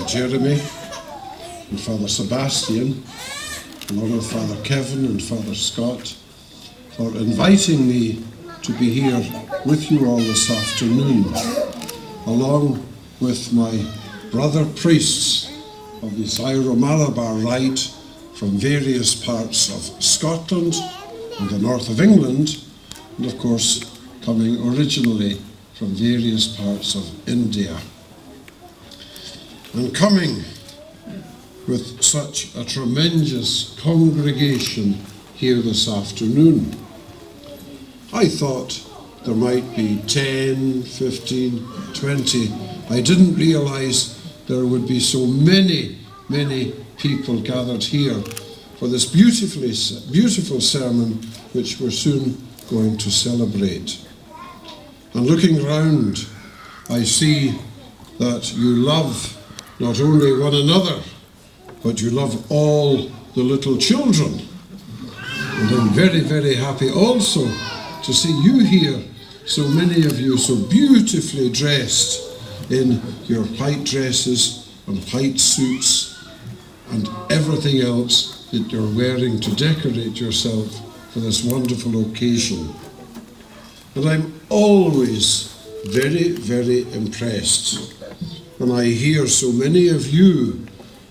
Jeremy and Father Sebastian, along with Father Kevin and Father Scott, for inviting me to be here with you all this afternoon, along with my brother priests of the Syro-Malabar Rite from various parts of Scotland and the north of England, and of course coming originally from various parts of India. And coming with such a tremendous congregation here this afternoon, I thought there might be 10, 15, 20. I didn't realise there would be so many people gathered here for this beautiful sermon which we're soon going to celebrate. And looking round, I see that you love not only one another, but you love all the little children. And I'm very happy also to see you here, so many of you so beautifully dressed in your white dresses and white suits and everything else that you're wearing to decorate yourself for this wonderful occasion. And I'm always very impressed when I hear so many of you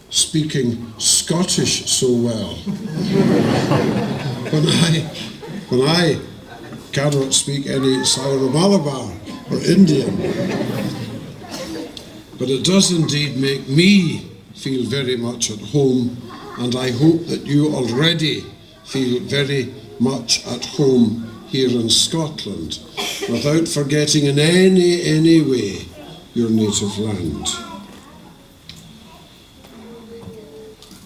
speaking Scottish so well. when I cannot speak any Syro-Malabar or Indian. But it does indeed make me feel very much at home, and I hope that you already feel very much at home here in Scotland, without forgetting in any way your native land.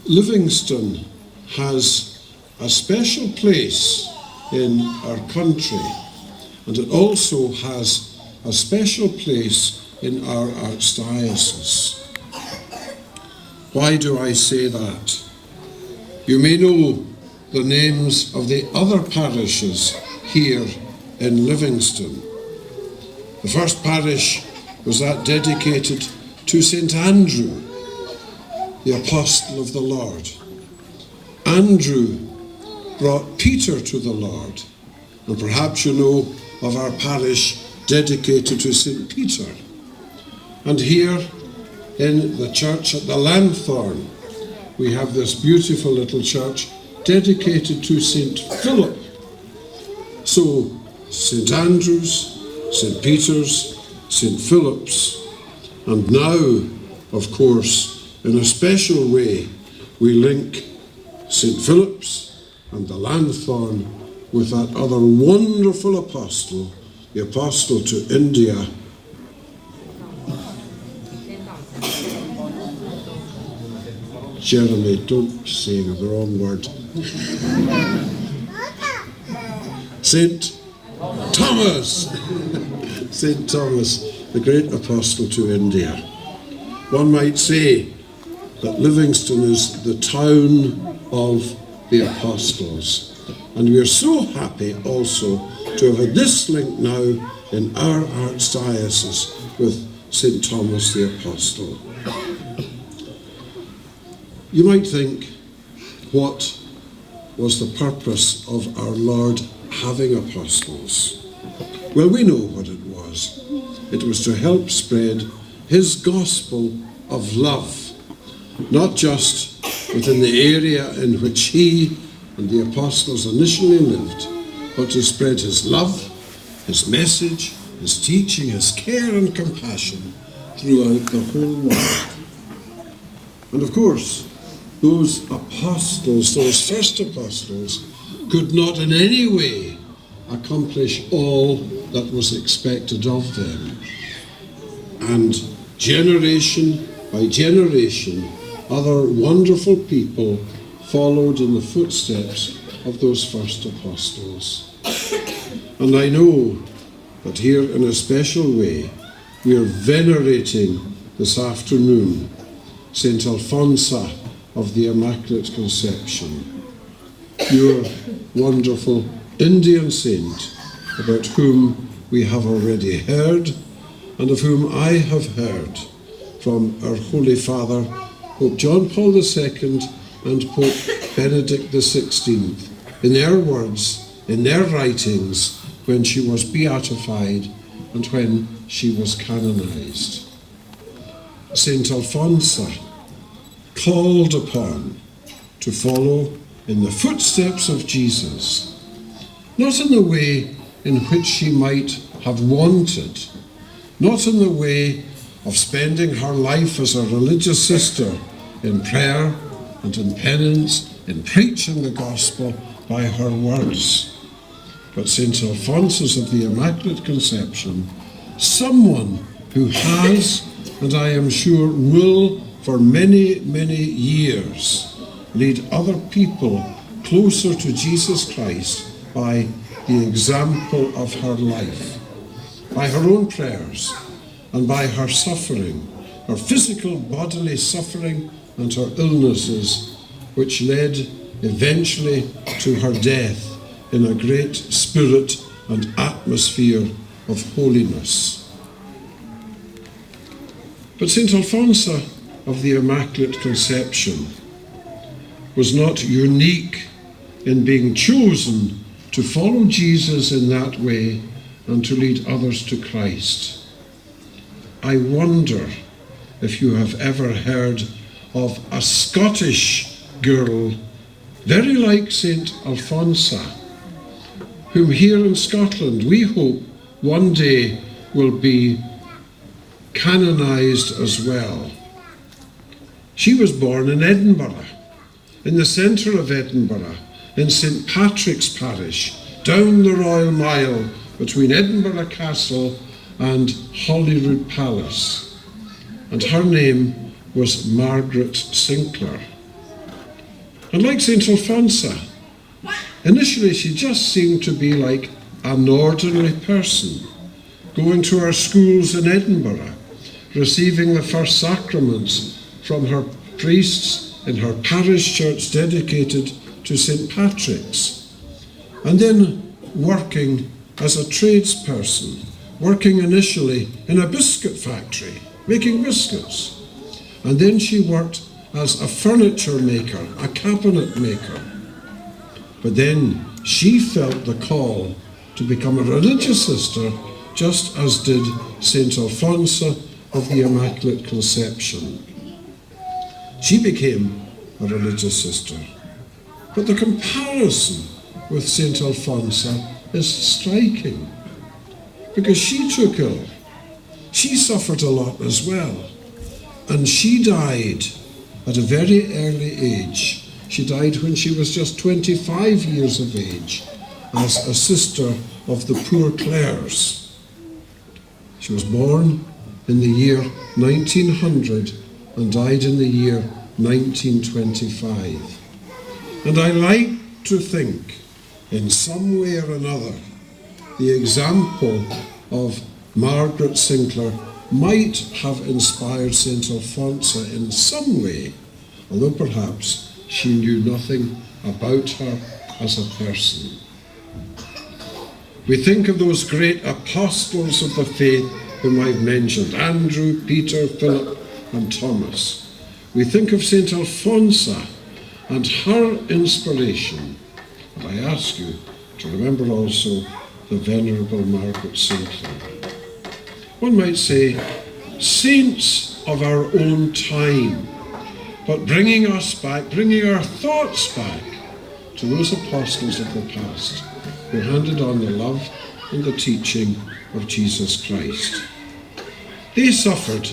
Livingston has a special place in our country, and it also has a special place in our archdiocese. Why do I say that? You may know the names of the other parishes here in Livingston. The first parish was that dedicated to St. Andrew, the Apostle of the Lord. Andrew brought Peter to the Lord, and perhaps you know of our parish dedicated to St. Peter. And here in the church at the Lanthorn, we have this beautiful little church dedicated to St. Philip. So St. Andrew's, St. Peter's, St. Philip's, and now, of course, in a special way, we link St. Philip's and the Lanthorn with that other wonderful apostle, the apostle to India, Jeremy, don't say the wrong word. St. Thomas. St. Thomas, the great apostle to India. One might say that Livingston is the town of the apostles. And we are so happy also to have had this link now in our archdiocese with St. Thomas the Apostle. You might think, what was the purpose of our Lord having apostles? Well, we know what it was. It was to help spread his gospel of love, not just within the area in which he and the apostles initially lived, but to spread his love, his message, his teaching, his care and compassion throughout the whole world. And of course, those apostles, those first apostles, could not in any way accomplish all that was expected of them. And generation by generation, other wonderful people followed in the footsteps of those first apostles. And I know that here in a special way, we are venerating this afternoon St. Alphonsa of the Immaculate Conception, your wonderful Indian saint, about whom we have already heard, and of whom I have heard from our Holy Father, Pope John Paul II and Pope Benedict XVI, in their words, in their writings, when she was beatified and when she was canonized. Saint Alphonsa, called upon to follow in the footsteps of Jesus, not in the way in which she might have wanted, not in the way of spending her life as a religious sister in prayer and in penance, in preaching the gospel by her words, but St. Alphonsus of the Immaculate Conception, someone who has, and I am sure will for many, many years, lead other people closer to Jesus Christ by the example of her life, by her own prayers, and by her suffering, her physical bodily suffering and her illnesses, which led eventually to her death in a great spirit and atmosphere of holiness. But St. Alphonsa of the Immaculate Conception was not unique in being chosen to follow Jesus in that way and to lead others to Christ. I wonder if you have ever heard of a Scottish girl very like St. Alphonsa, whom here in Scotland we hope one day will be canonized as well. She was born in Edinburgh, in the centre of Edinburgh, in St. Patrick's Parish, down the Royal Mile between Edinburgh Castle and Holyrood Palace. And her name was Margaret Sinclair. And like St. Alphonsa, initially she just seemed to be like an ordinary person, going to her schools in Edinburgh, receiving the first sacraments from her priests in her parish church dedicated to St. Patrick's, and then working as a tradesperson, working initially in a biscuit factory, making biscuits. And then she worked as a furniture maker, a cabinet maker. But then she felt the call to become a religious sister, just as did St. Alphonsa of the Immaculate Conception. She became a religious sister. But the comparison with St. Alphonsa is striking, because she took ill. She suffered a lot as well. And she died at a very early age. She died when she was just 25 years of age as a sister of the Poor Clares. She was born in the year 1900 and died in the year 1925. And I like to think, in some way or another, the example of Margaret Sinclair might have inspired St. Alphonsa in some way, although perhaps she knew nothing about her as a person. We think of those great apostles of the faith whom I've mentioned, Andrew, Peter, Philip, and Thomas. We think of St. Alphonsa and her inspiration. And I ask you to remember also the Venerable Margaret Sinclair. One might say, saints of our own time, but bringing us back, bringing our thoughts back to those apostles of the past who handed on the love and the teaching of Jesus Christ. They suffered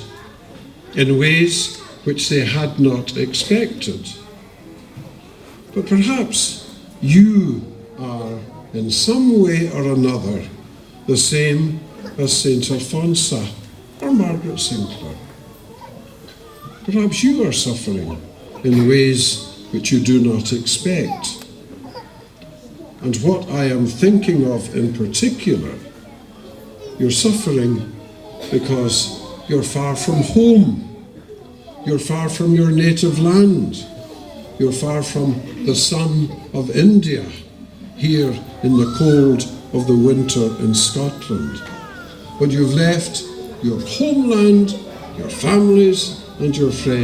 in ways which they had not expected. But perhaps you are in some way or another the same as St. Alphonsa or Margaret Sinclair. Perhaps you are suffering in ways which you do not expect. And what I am thinking of in particular, you're suffering because you're far from home. You're far from your native land. You're far from the sun of India, here in the cold of the winter in Scotland. But you've left your homeland, your families and your friends.